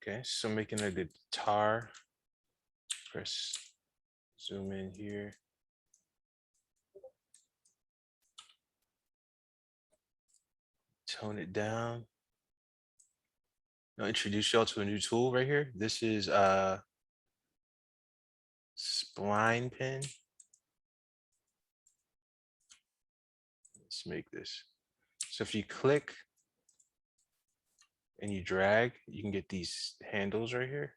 Okay, so making a guitar. Press zoom in here. Tone it down. I'll introduce y'all to a new tool right here. This is Spline Pin. Let's make this. So if you click and you drag, you can get these handles right here.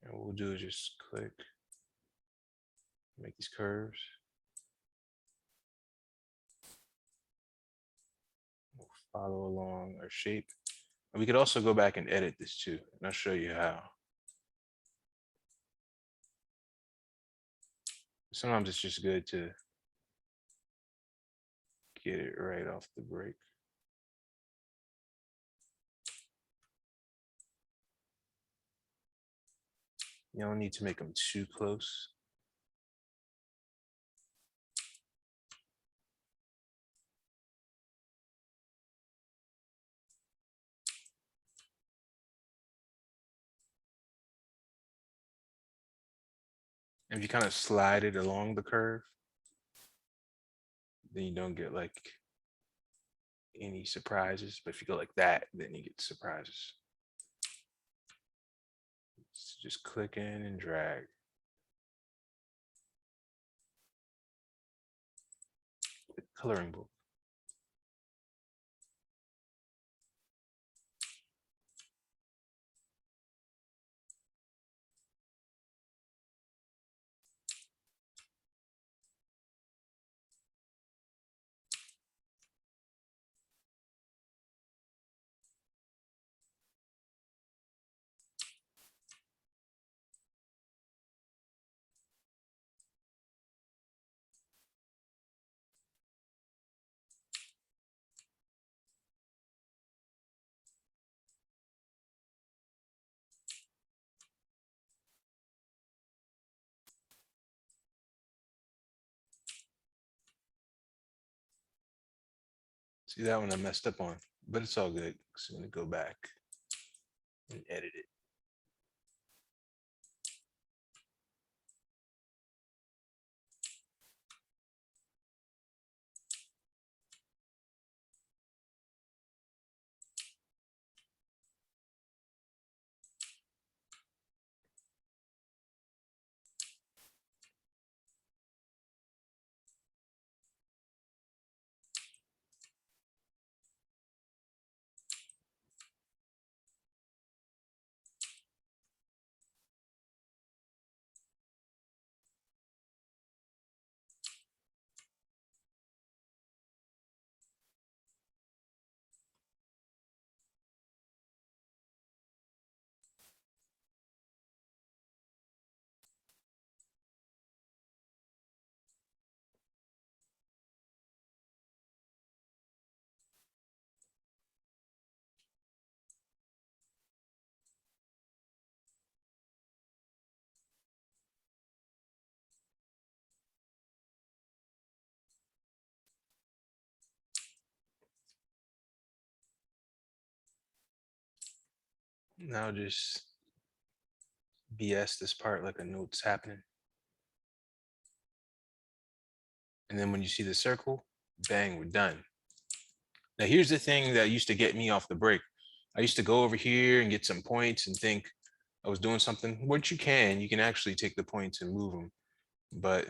And what we'll do is just click, make these curves. We'll follow along our shape. And we could also go back and edit this too. And I'll show you how. Sometimes it's just good to get it right off the break. You don't need to make them too close. If you kind of slide it along the curve, then you don't get like any surprises. But if you go like that, then you get surprises. So just click in and drag. The coloring book. See that one I messed up on, but it's all good. So I'm gonna go back and edit it. Now just BS this part like a note's happening. And then when you see the circle, bang, we're done. Now here's the thing that used to get me off the break. I used to go over here and get some points and think I was doing something. What you can actually take the points and move them. But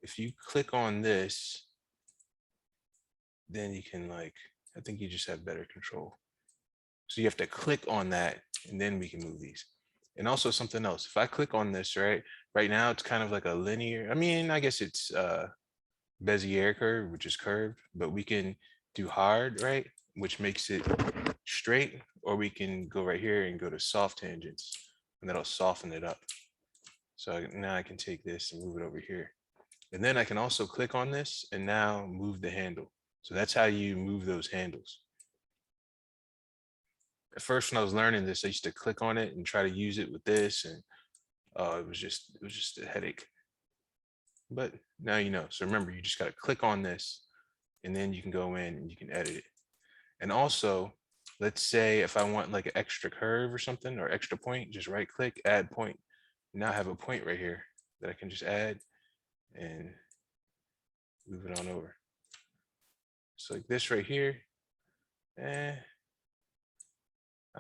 if you click on this, then you can like, I think you just have better control. So you have to click on that and then we can move these. And also something else, if I click on this, right now it's kind of like a linear, I mean, I guess it's Bezier curve, which is curved, but we can do hard, right? Which makes it straight, or we can go right here and go to soft tangents and that'll soften it up. So now I can take this and move it over here. And then I can also click on this and now move the handle. So that's how you move those handles. At first, when I was learning this, I used to click on it and try to use it with this, and it was just a headache. But now you know. So remember, you just got to click on this, and then you can go in and you can edit it. And also, let's say if I want like an extra curve or something or extra point, just right click, add point. Now I have a point right here that I can just add and move it on over. So like this right here, I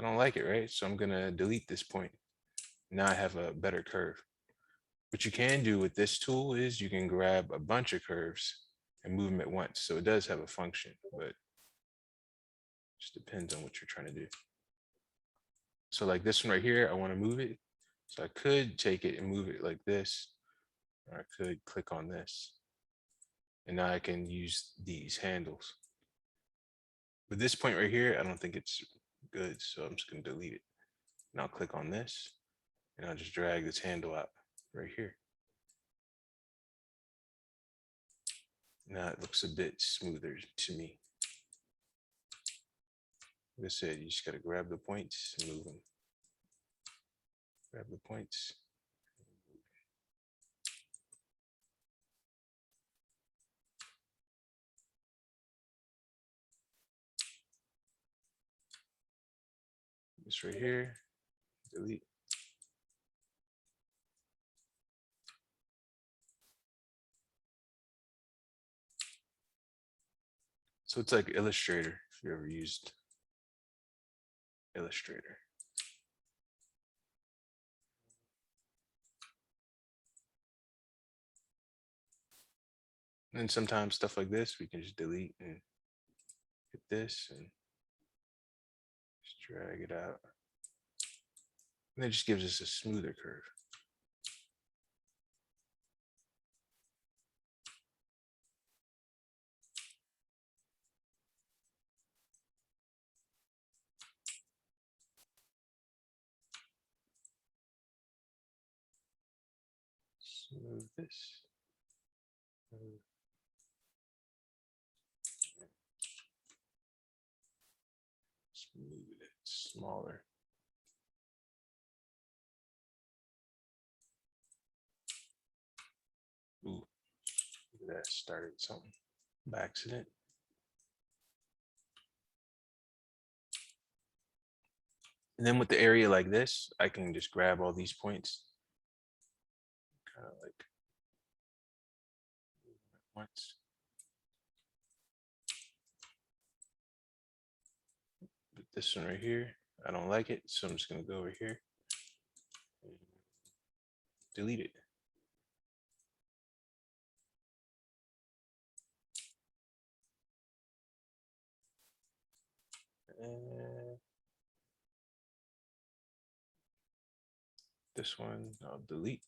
don't like it, right? So I'm gonna delete this point. Now I have a better curve. What you can do with this tool is you can grab a bunch of curves and move them at once. So it does have a function, but just depends on what you're trying to do. So like this one right here, I want to move it. So I could take it and move it like this, or I could click on this. And now I can use these handles. With this point right here, I don't think it's good. So I'm just going to delete it. And I'll click on this and I'll just drag this handle out right here. Now it looks a bit smoother to me. Like I said, you just got to grab the points and move them. Grab the points. This right here, delete. So it's like Illustrator, if you ever used Illustrator. And then sometimes stuff like this, we can just delete and hit this and just drag it out. And it just gives us a smoother curve. Smooth this. Smooth it smaller. Ooh, look at that, started something by accident. And then with the area like this, I can just grab all these points. Kind of like once. But this one right here, I don't like it. So I'm just gonna go over here and delete it. And this one I'll delete.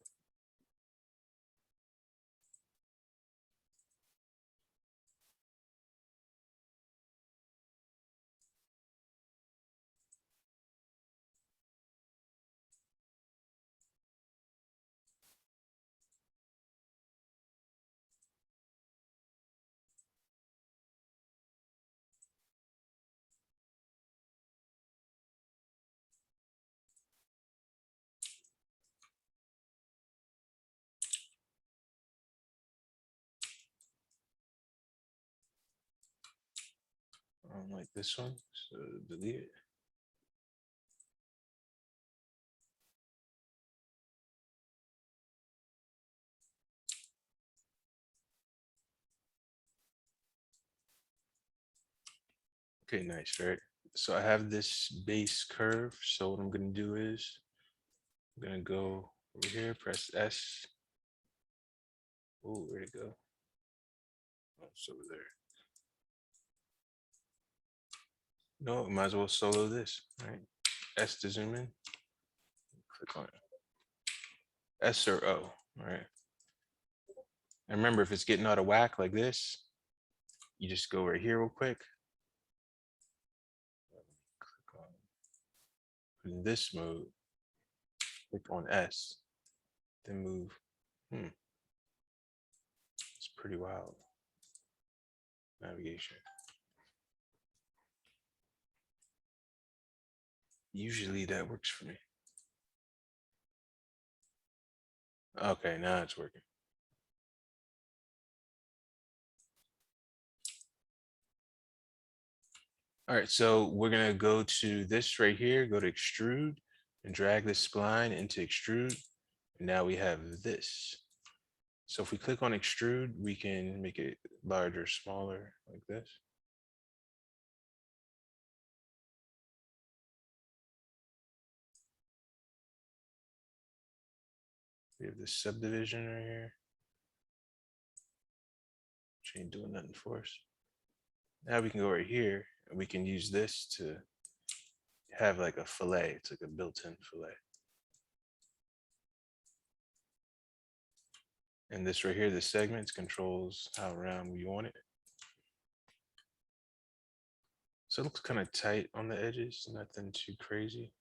I don't like this one, so delete it. Okay, nice, right? So I have this base curve. So what I'm gonna do is I'm gonna go over here, press S. Oh, where'd it go? Oh, it's over there. No, might as well solo this, right? S to zoom in. Click on it. S or O, all right? And remember, if it's getting out of whack like this, you just go right here real quick. Click on in this mode, click on S, then move. It's pretty wild. Navigation. Usually that works for me. Okay, now it's working. All right, so we're gonna go to this right here, go to extrude and drag this spline into extrude. And now we have this. So if we click on extrude, we can make it larger, smaller like this. We have this subdivision right here. Which ain't doing nothing for us. Now we can go right here and we can use this to have like a fillet. It's like a built-in fillet. And this right here, the segments controls how round we want it. So it looks kind of tight on the edges, nothing too crazy.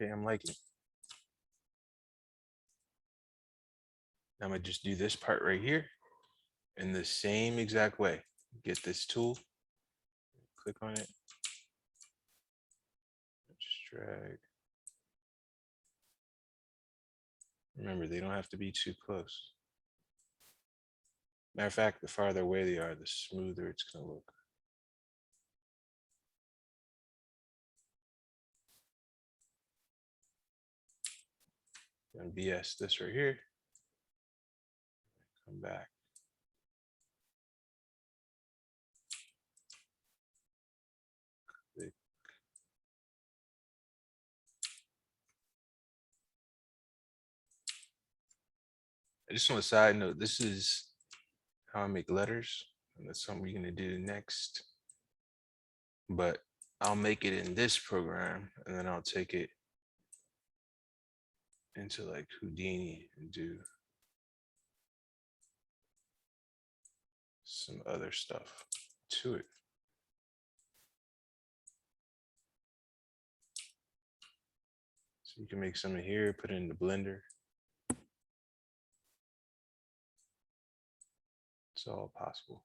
Okay, I'm liking it. Now I'm gonna just do this part right here in the same exact way. Get this tool, click on it, just drag. Remember, they don't have to be too close. Matter of fact, the farther away they are, the smoother it's gonna look. And BS this right here. Come back. I just want a side note, this is how I make letters, and that's something we're gonna do next. But I'll make it in this program, and then I'll take it into like Houdini and do some other stuff to it. So you can make some in here, put it in the blender. It's all possible.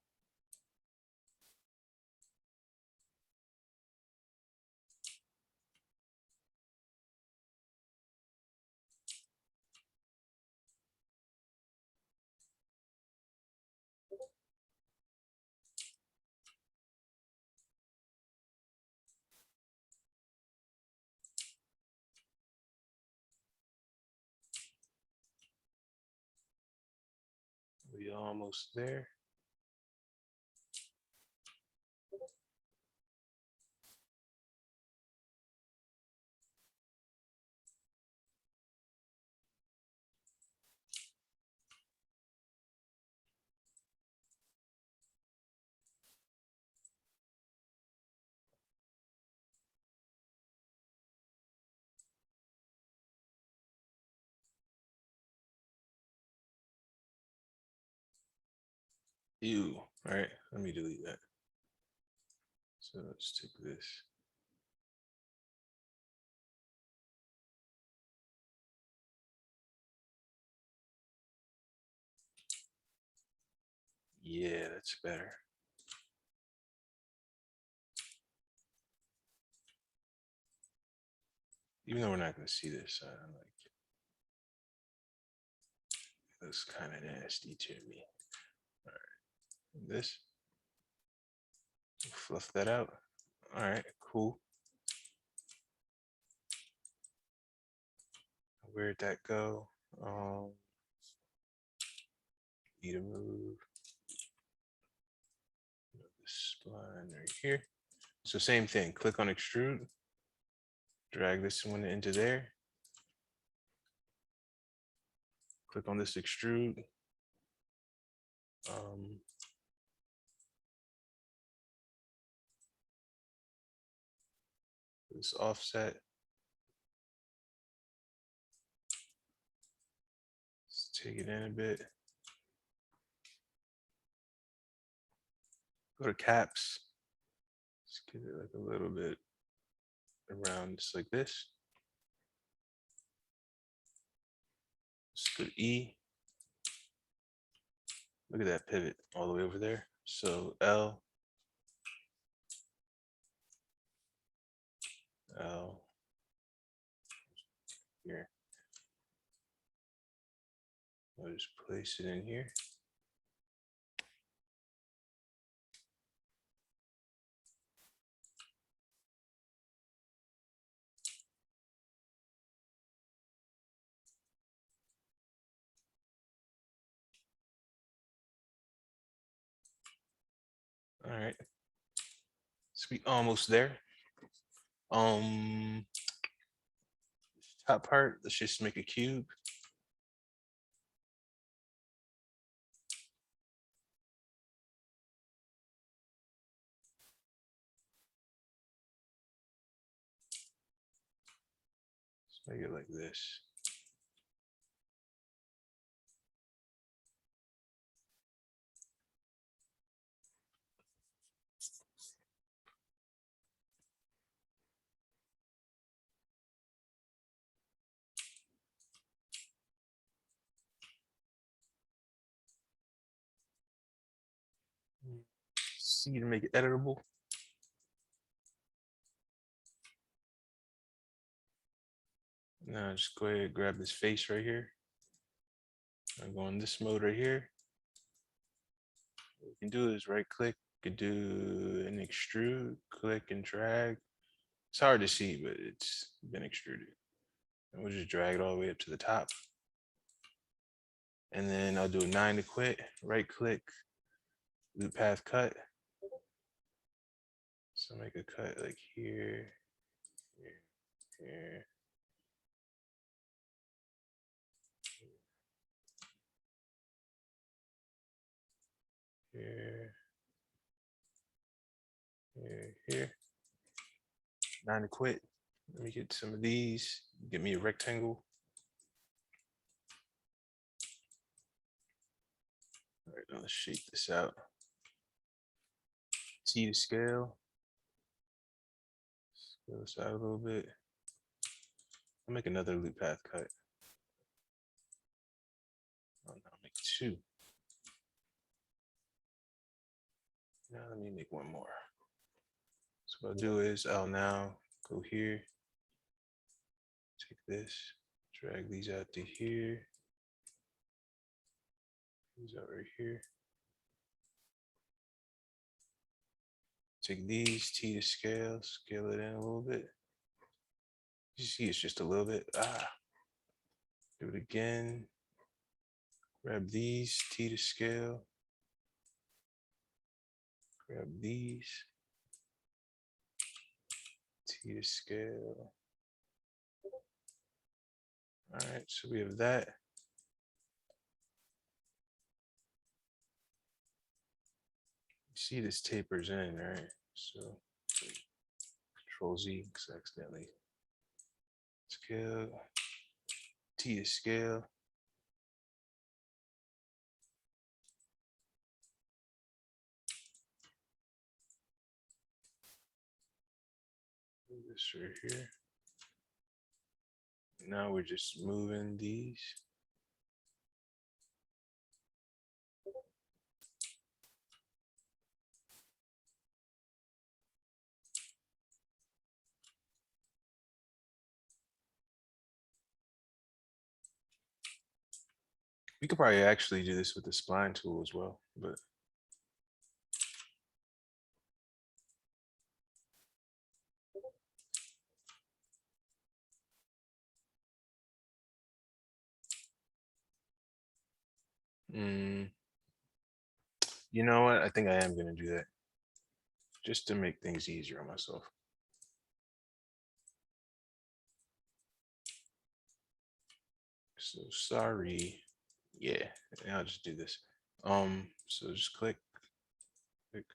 We almost there. Ew. All right, let me delete that. So let's take this. Yeah, that's better. Even though we're not going to see this, I like it. It looks kind of nasty to me. All right, this. Fluff that out. All right, cool. Where'd that go? Need to move this spline right here. So same thing, click on extrude, drag this one into there. Click on this extrude. This offset. Let's take it in a bit. Go to caps. Let's get it like a little bit around just like this. Let's go to E. Look at that pivot all the way over there. So L, L here. I'll just place it in here. All right, so we almost there. Top part, let's just make a cube. Let's make it like this. C to make it editable. Now just go ahead and grab this face right here. I'm going this mode right here. What you can do is right click, you could do an extrude, click and drag. It's hard to see, but it's been extruded. And we'll just drag it all the way up to the top. And then I'll do a 9 to quit, right click, loop path cut. So make a cut like here, here. Here, here. 9 to quit. Let me get some of these. Get me a rectangle. All right, now let's shape this out. T to scale. Scale this out a little bit. I'll make another loop path cut. Oh, no, I'll make 2. Now let me make one more. So what I'll do is I'll now go here, take this, drag these out to here, these out right here. Take these, T to scale, scale it in a little bit. You see it's just a little bit, do it again. Grab these, T to scale. Grab these, T to scale. All right, so we have that. See this tapers in, right? So Control Z, because I accidentally scale, T to scale. Move this right here. Now we're just moving these. We could probably actually do this with the spline tool as well, but you know what? I think I am going to do that just to make things easier on myself. So sorry. Yeah, I'll just do this. So just click, click,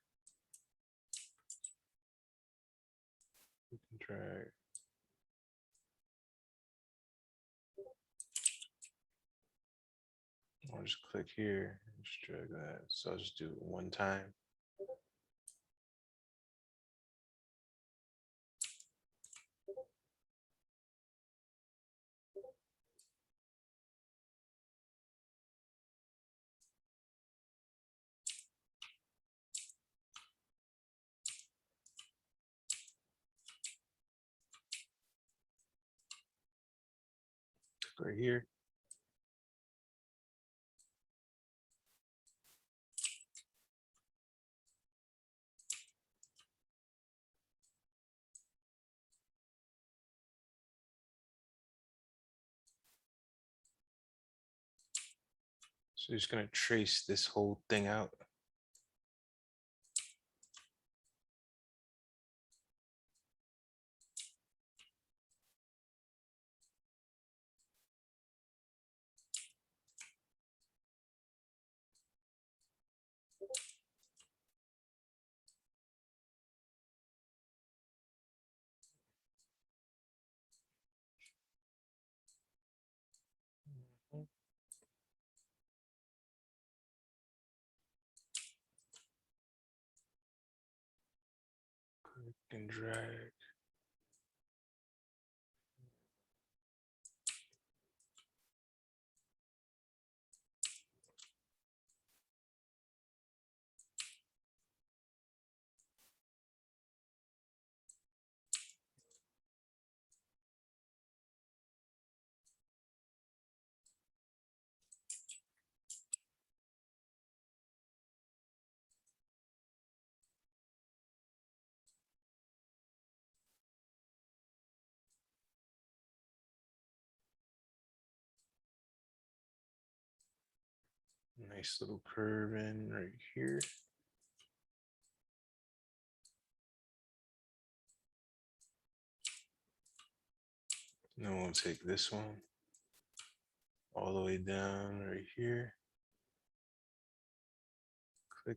and drag. I'll just click here, and just drag that. So I'll just do it one time. right here. So just gonna trace this whole thing out. Click and drag. Nice little curve in right here. Then we'll take this one all the way down right here. Click.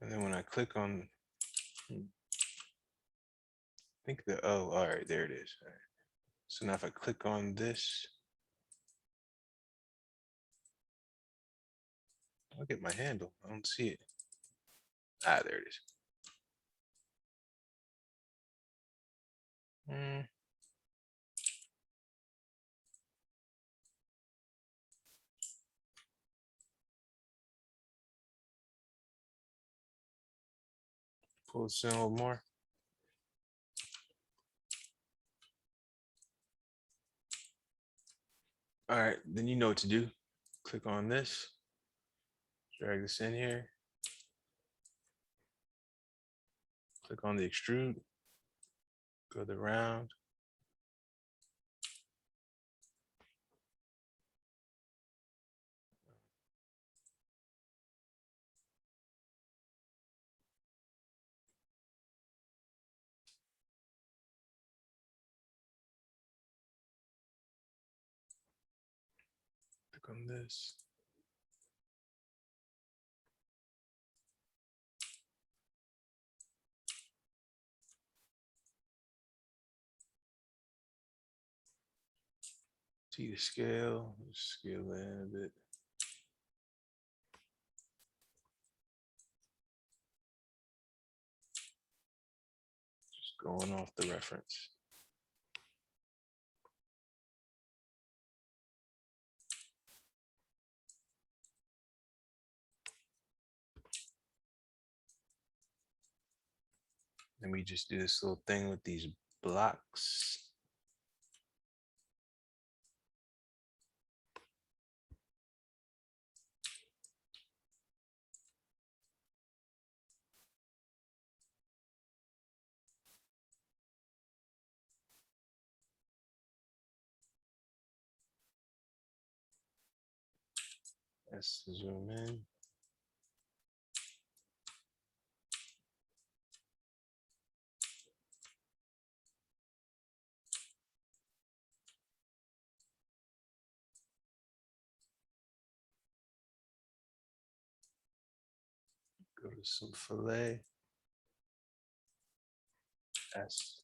And then when I click on, I think oh, all right, there it is. All right. So now if I click on this, I'll get my handle. I don't see it. Ah, there it is. Pull this in a little more. All right, then you know what to do. Click on this, drag this in here. Click on the extrude, go the round. Click on this. See the scale, just scale in a bit. Just going off the reference. Then we just do this little thing with these blocks. Let's zoom in. Go to some fillet. S.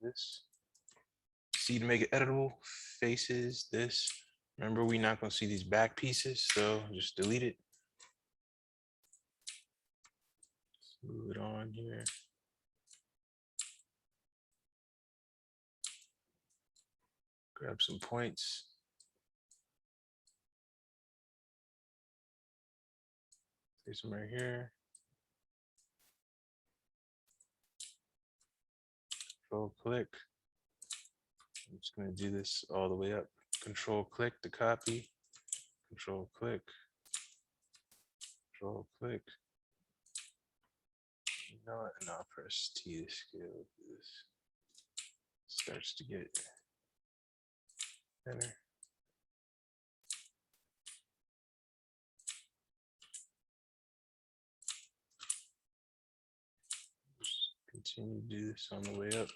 This. See, to make it editable, faces, this. Remember, we're not going to see these back pieces, so just delete it. Let's move it on here. Grab some points. Place them right here. Control click. I'm just going to do this all the way up. Control click to copy. Control click. Control click. You know what? And I'll press T to scale this. Starts to get thinner. Just continue to do this on the way up.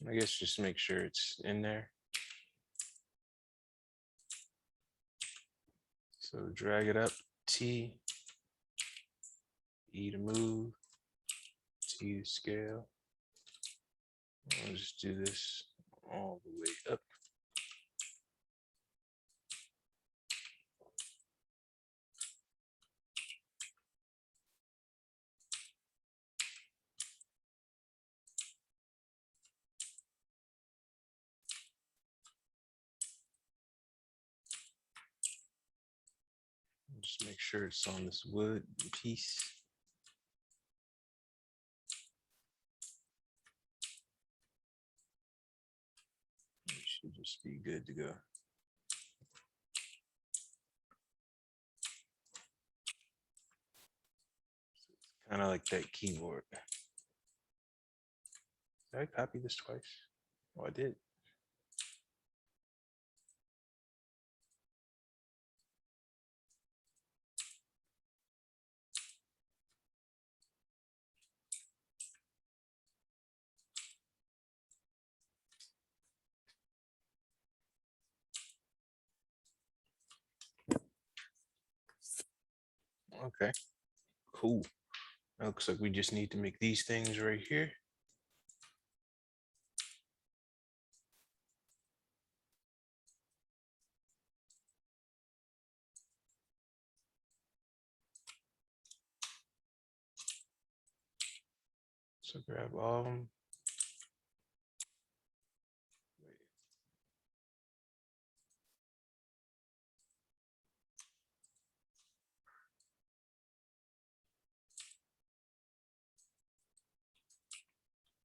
I guess just make sure it's in there. So drag it up, T, E to move, T to scale. I'll just do this all the way up. Just make sure it's on this wood piece. It should just be good to go. Kind of like that keyboard. Did I copy this twice? Oh, I did. Okay, cool. Looks like we just need to make these things right here. So grab all of them.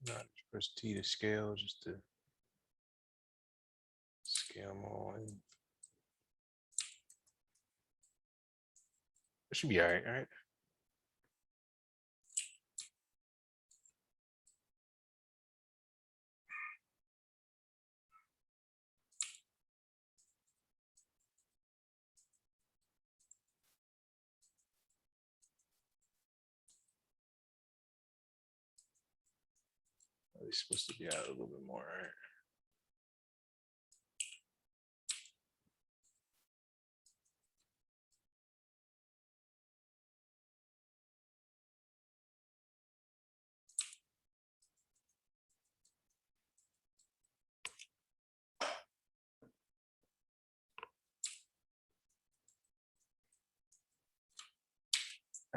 Not press T to scale, just to scale them all in. It should be all right? It's supposed to be out a little bit more, right?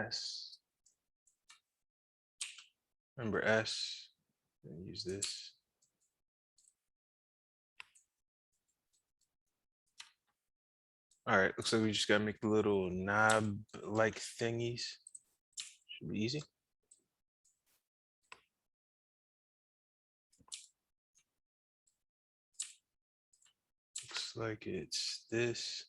S. Remember S, and use this. All right, looks like we just gotta make the little knob-like thingies. Should be easy. Looks like it's this.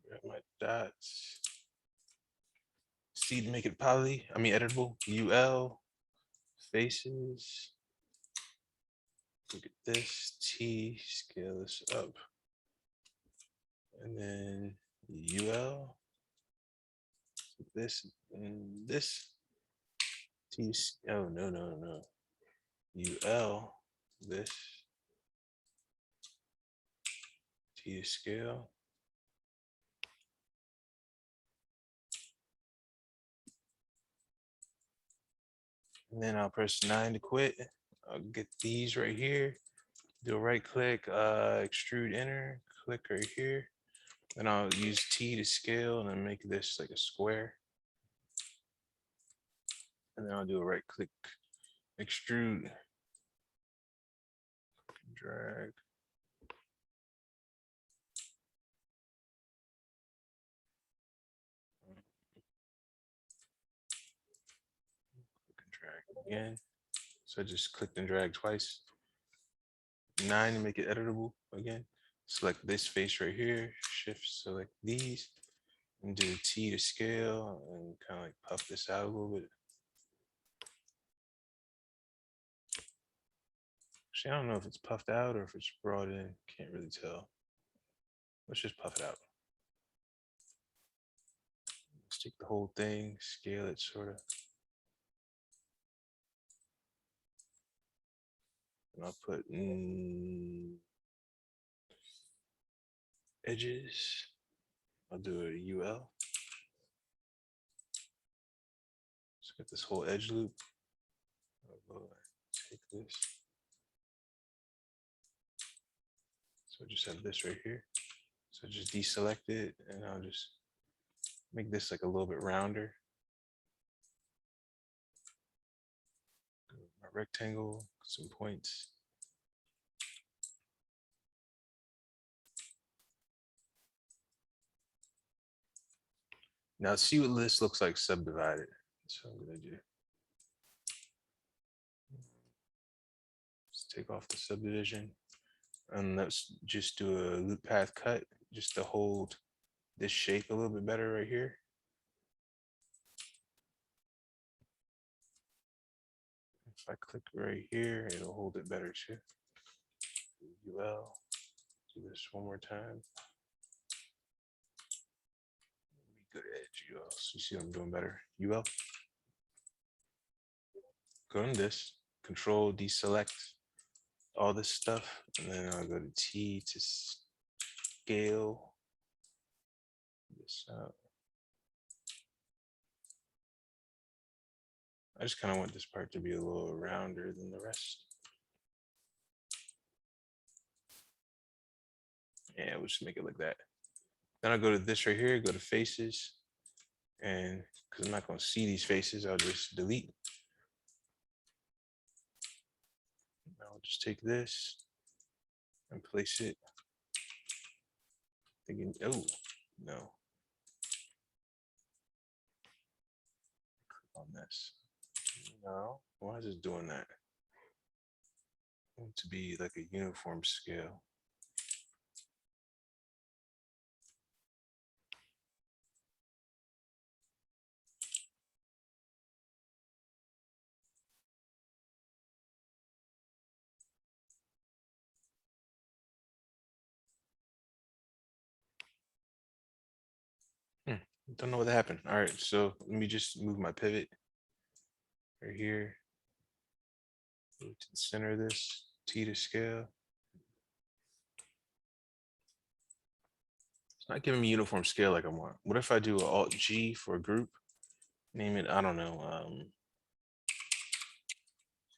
Grab my dots. C to make it editable. UL, faces. Look at this, T, scale this up. And then UL, this and this. T, oh, no. UL, this. T to scale. And then I'll press 9 to quit. I'll get these right here. Do a right click, extrude inner, click right here. Then I'll use T to scale and then make this like a square. And then I'll do a right click, extrude, drag. Click and drag again. So I just clicked and dragged twice. 9 to make it editable again. Select this face right here, shift select these, and do T to scale and kind of like puff this out a little bit. Actually, I don't know if it's puffed out or if it's brought in. Can't really tell. Let's just puff it out. Let's take the whole thing, scale it sort of. And I'll put edges. I'll do a UL. Let's get this whole edge loop. I'll take this. So I just have this right here. So just deselect it and I'll just make this like a little bit rounder. Go to my rectangle, some points. Now see what this looks like subdivided. That's what I'm gonna do. Let's take off the subdivision. And let's just do a loop path cut just to hold this shape a little bit better right here. If I click right here, it'll hold it better too. UL, do this one more time. Good edge UL, so you see I'm doing better. UL. Go on this, control deselect all this stuff, and then I'll go to T to scale this out. I just kind of want this part to be a little rounder than the rest. Yeah, we'll just make it like that. Then I'll go to this right here, go to faces, and because I'm not going to see these faces, I'll just delete. I'll just take this and place it. Thinking, oh, no. Click on this. No, why is it doing that? I want it to be like a uniform scale. Don't know what happened. All right, so let me just move my pivot right here. Move to the center of this, T to scale. It's not giving me uniform scale like I want. What if I do an Alt G for a group? Name it, I don't know,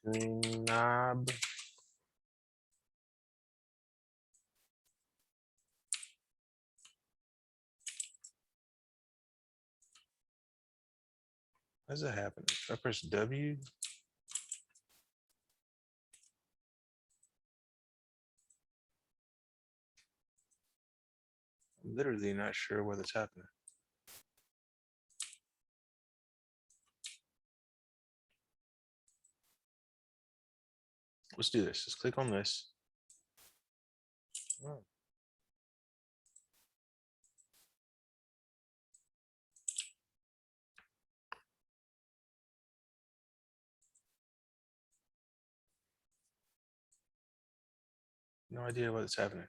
knob. Why is that happening? If I press W, I'm literally not sure what is happening. Let's do this. Let's click on this. Oh. No idea what's happening.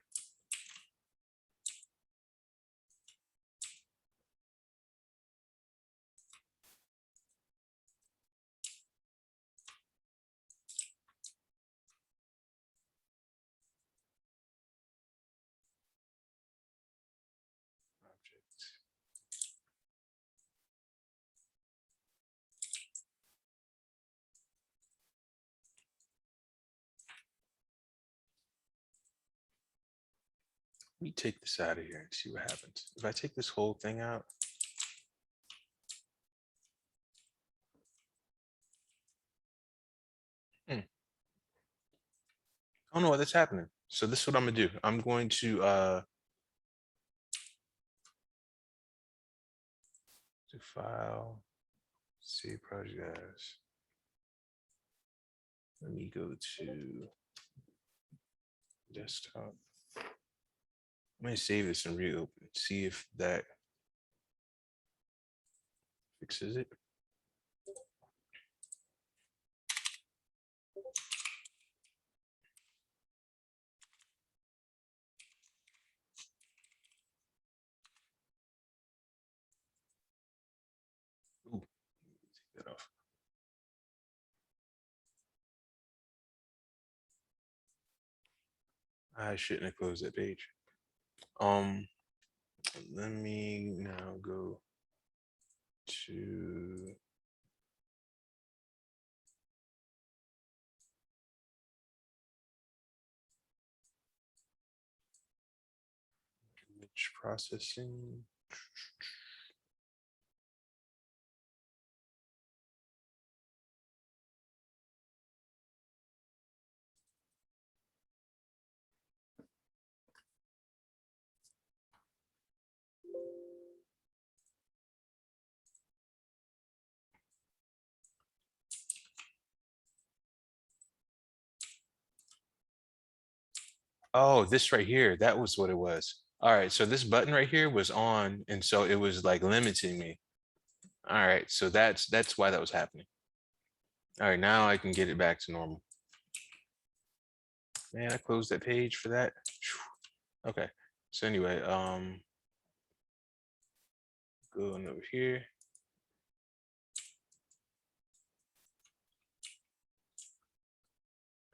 Let me take this out of here and see what happens. If I take this whole thing out, I don't know what's happening. So this is what I'm gonna do. I'm going to file, save project as. Let me go to desktop. I'm gonna save this and reopen. See if that fixes it. Ooh, take that off. I shouldn't have closed that page. Let me now go to image processing. Oh, this right here, that was what it was. All right, so this button right here was on, and so it was like limiting me. All right, so that's why that was happening. All right, now I can get it back to normal. Man, I closed that page for that. Okay, so anyway, going over here.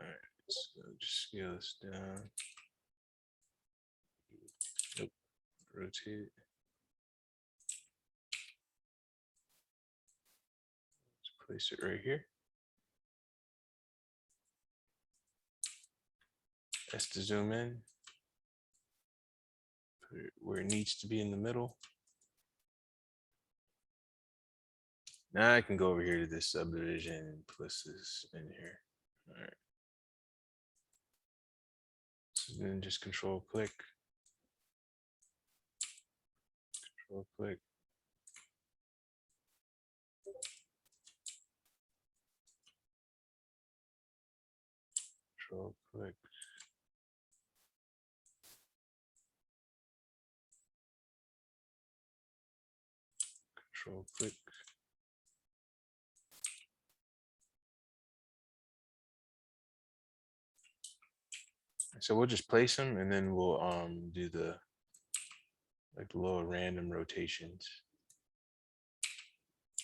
All right, so just scale this down. Nope, rotate. Let's place it right here. That's to zoom in. Put it where it needs to be in the middle. Now I can go over here to this subdivision and place this in here. All right. So then just control click, control click. Control click. Control click. So we'll just place them and then we'll do the like the little random rotations.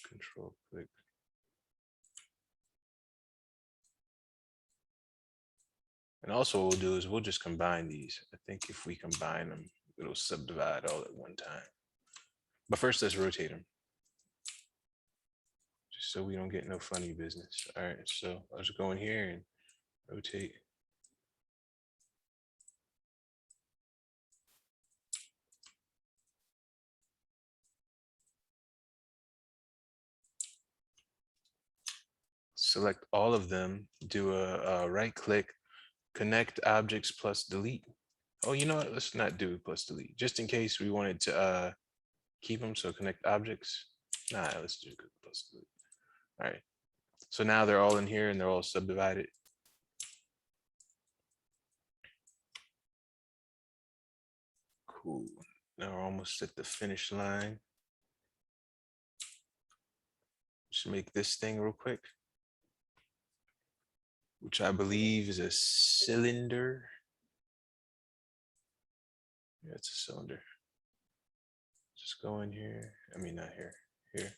Control click. And also what we'll do is we'll just combine these. I think if we combine them, it'll subdivide all at one time. But first let's rotate them. Just so we don't get no funny business. All right, so I'll just go in here and rotate. Select all of them, do a right click, connect objects plus delete. Oh, you know what? Let's not do plus delete, just in case we wanted to keep them. So connect objects. Nah, let's do plus delete. All right. So now they're all in here and they're all subdivided. Cool. Now we're almost at the finish line. Just make this thing real quick, which I believe is a cylinder. Yeah, it's a cylinder. Just go in here. I mean, not here, here.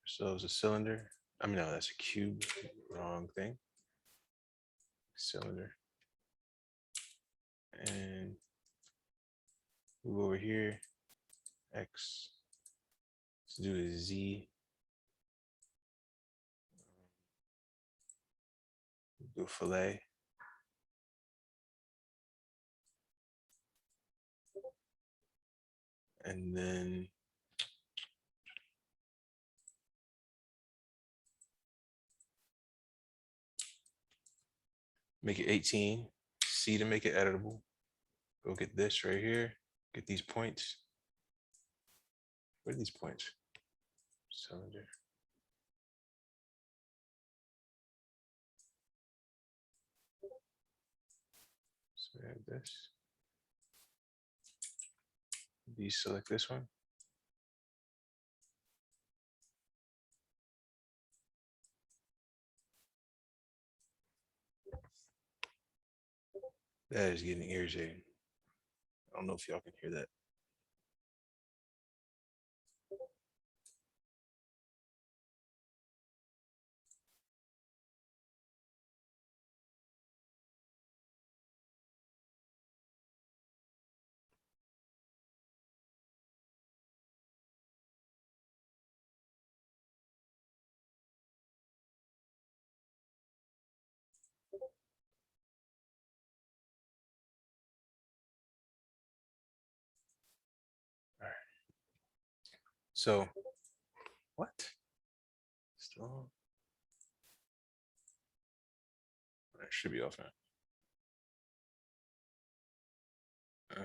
So it's a cylinder. I mean, no, that's a cube. Wrong thing. Cylinder. And move over here. X. Let's do a Z. Do a fillet. And then make it 18. C to make it editable. Go get this right here. Get these points. What are these points? Cylinder. So I have this. Deselect this one. That is getting irritating. I don't know if y'all can hear that. All right. So what? Still, that should be off now. Go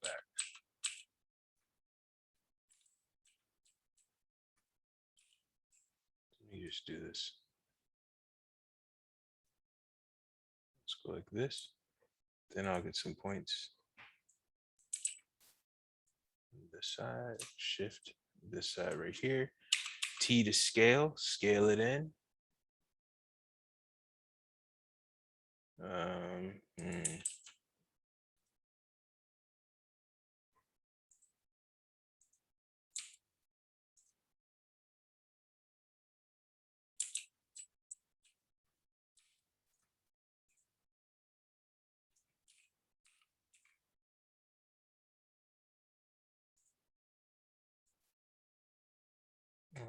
back. Let me just do this. Let's go like this. Then I'll get some points. This side, shift this side right here. T to scale it in. Um, hmm.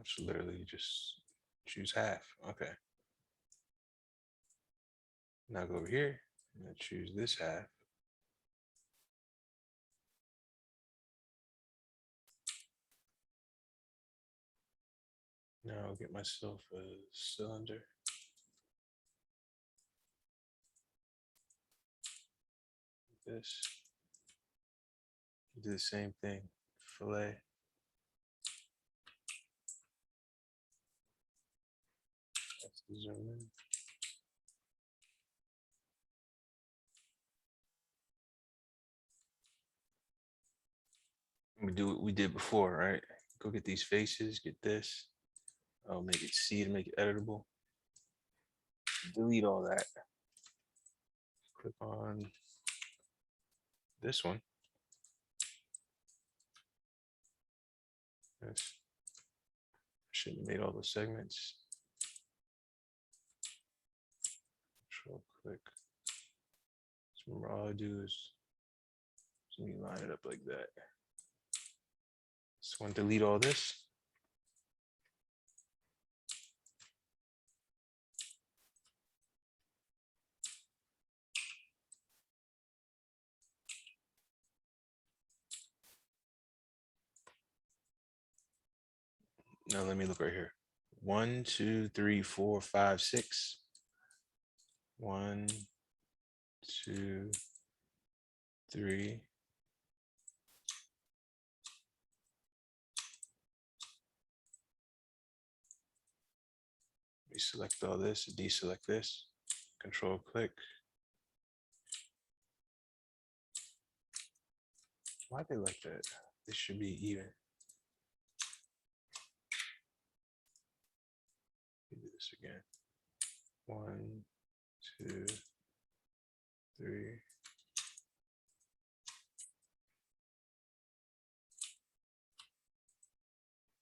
It's literally just choose half. Okay. Now go over here and choose this half. Now I'll get myself a cylinder. This. Do the same thing. Fillet. That's the zoom in. We do what we did before, right? Go get these faces, get this. I'll make it C to make it editable. Delete all that. Click on this one. This. Shouldn't have made all the segments. Control click. So remember, all I do is let me line it up like that. So I want to delete all this. Now let me look right here. 1, 2, 3, 4, 5, 6. 1, 2, 3. We select all this, deselect this, control click. Why they like that? This should be even. Do this again. 1, 2, 3.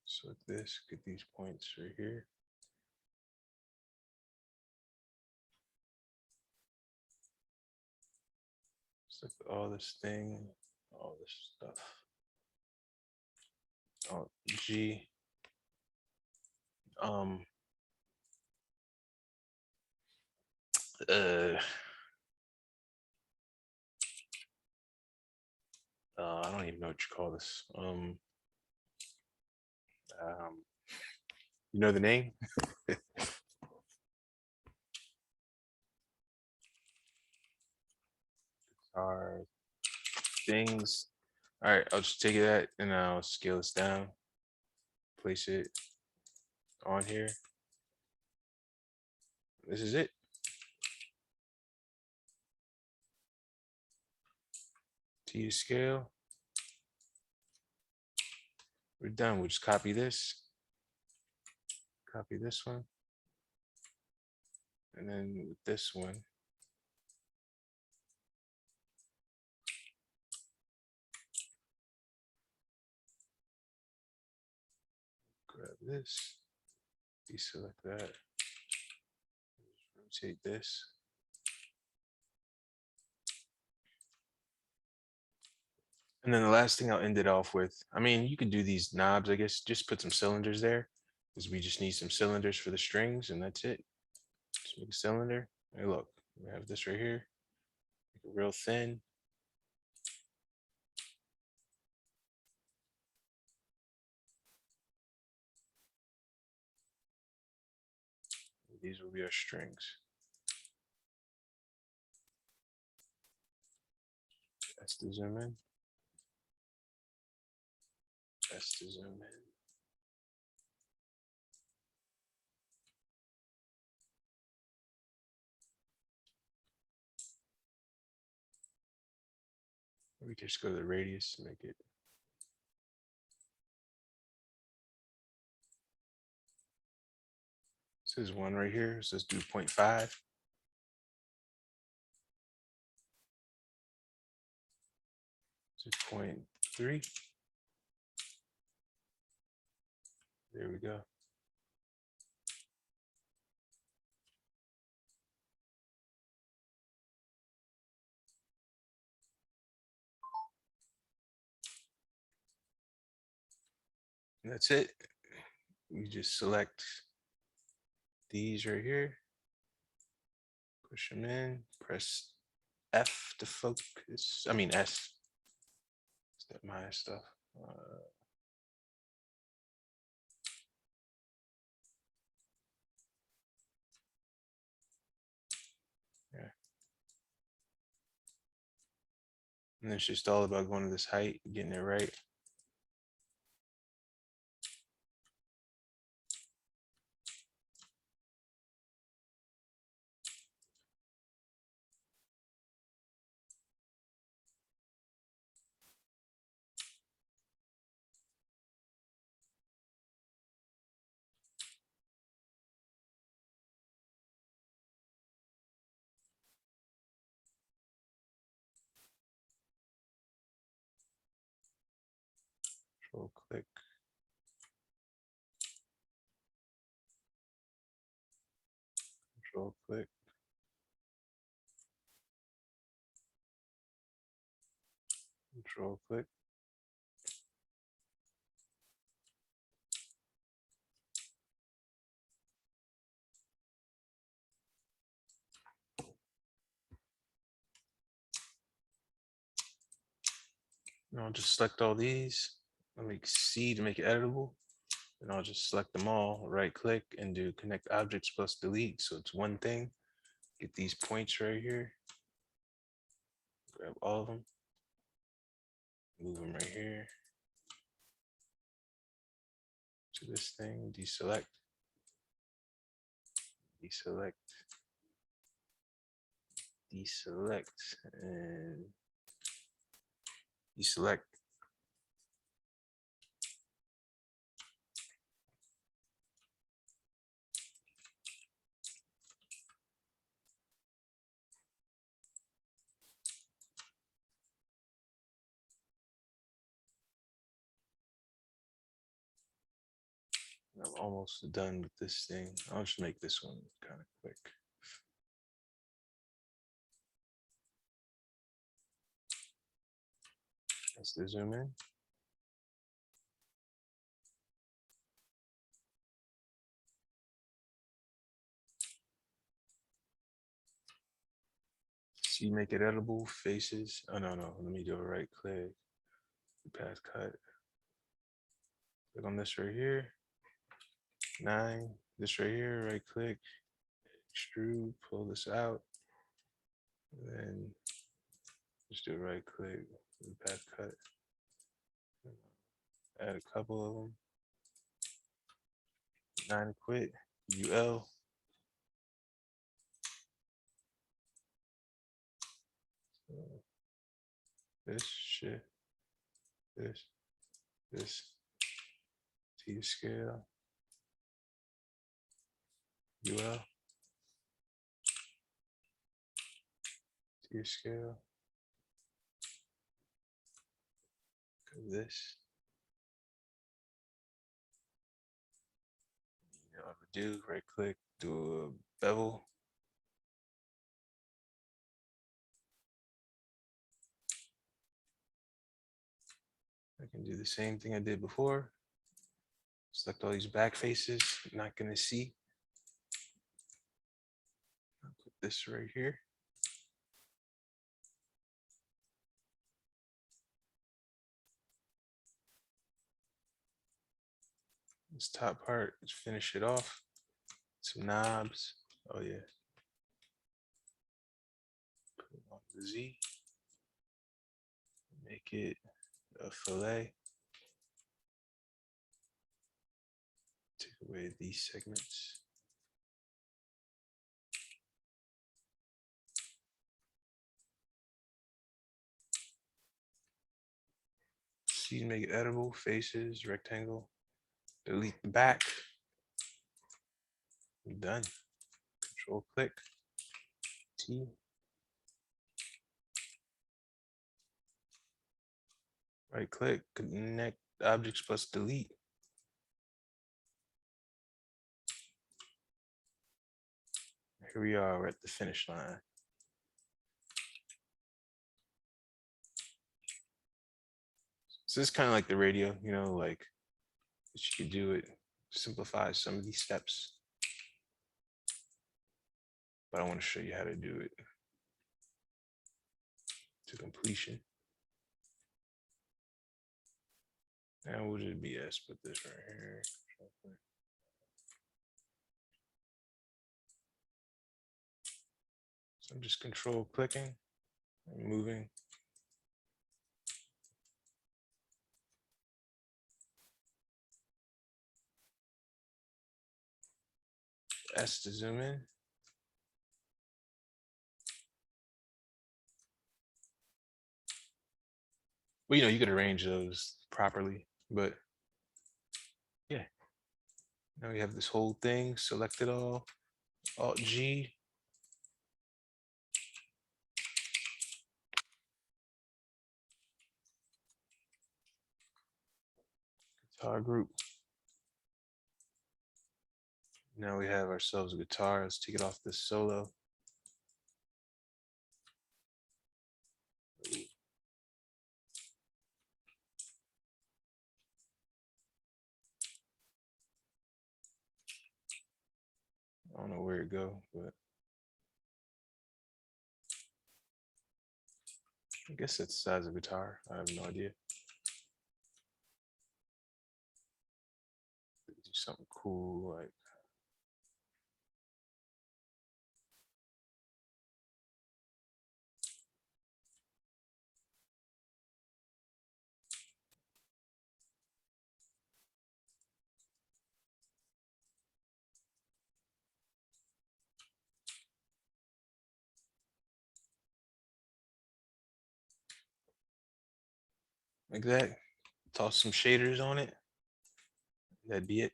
Select this, get these points right here. Select all this thing, all this stuff. Oh, G. Uh, I don't even know what you call this. Um, you know the name? Are things. All right, I'll just take that and I'll scale this down, place it on here. This is it. T to scale. We're done. We'll just copy this one, and then with this one, grab this, deselect that, rotate this. And then the last thing I'll end it off with, I mean, you could do these knobs, I guess, just put some cylinders there because we just need some cylinders for the strings and that's it. Just make a cylinder. Hey, look, we have this right here, make it real thin. These will be our strings. That's to zoom in. That's to zoom in. We can just go to the radius and make it. This is one right here. So let's do 0.5. So 0.3. There we go. And that's it. You just select these right here, push them in, press F to focus. I mean S. Step my stuff. Yeah. And it's just all about going to this height, getting it right. Control click. Control click. Control click. And I'll just select all these. I'll make C to make it editable. And I'll just select them all, right click and do connect objects plus delete. So it's one thing. Get these points right here. Grab all of them. Move them right here to this thing, deselect, deselect, deselect, and deselect. I'm almost done with this thing. I'll just make this one kind of quick. Let's zoom in. See, make it editable, faces. Oh, no, let me do a right click. path cut. Click on this right here. 9. This right here. Right click. Extrude. Pull this out. And then just do a right click. Path cut. Add a couple of them. 9 quit. UL. This shit. This. T scale. UL. T scale. This. You know what to do. Right click. Do a bevel. I can do the same thing I did before. Select all these back faces. I'm not gonna see. I'll put this right here. This top part, let's finish it off. Some knobs. Oh yeah. Put it on the Z. Make it a fillet. Take away these segments. See, make it edible. Faces, rectangle. Delete the back. I'm done. Control click. T. Right click. Connect objects plus delete. Here we are. We're at the finish line. So this is kind of like the radio, you know, like you could do it, simplify some of these steps. But I want to show you how to do it to completion. Now we'll just BS, put this right here. So I'm just control clicking and moving. S to zoom in. Well, you know, you could arrange those properly, but yeah. Now we have this whole thing, select it all, Alt G. Guitar group. Now we have ourselves a guitar. Let's take it off this solo. I don't know where it go, but I guess it's the size of a guitar. I have no idea. Do something cool like that. Toss some shaders on it. That'd be it.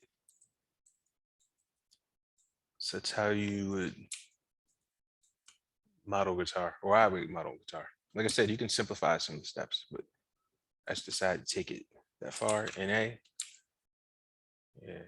So that's how you would model guitar, or I would model guitar. Like I said, you can simplify some of the steps, but I just decided to take it that far. NA. Yeah.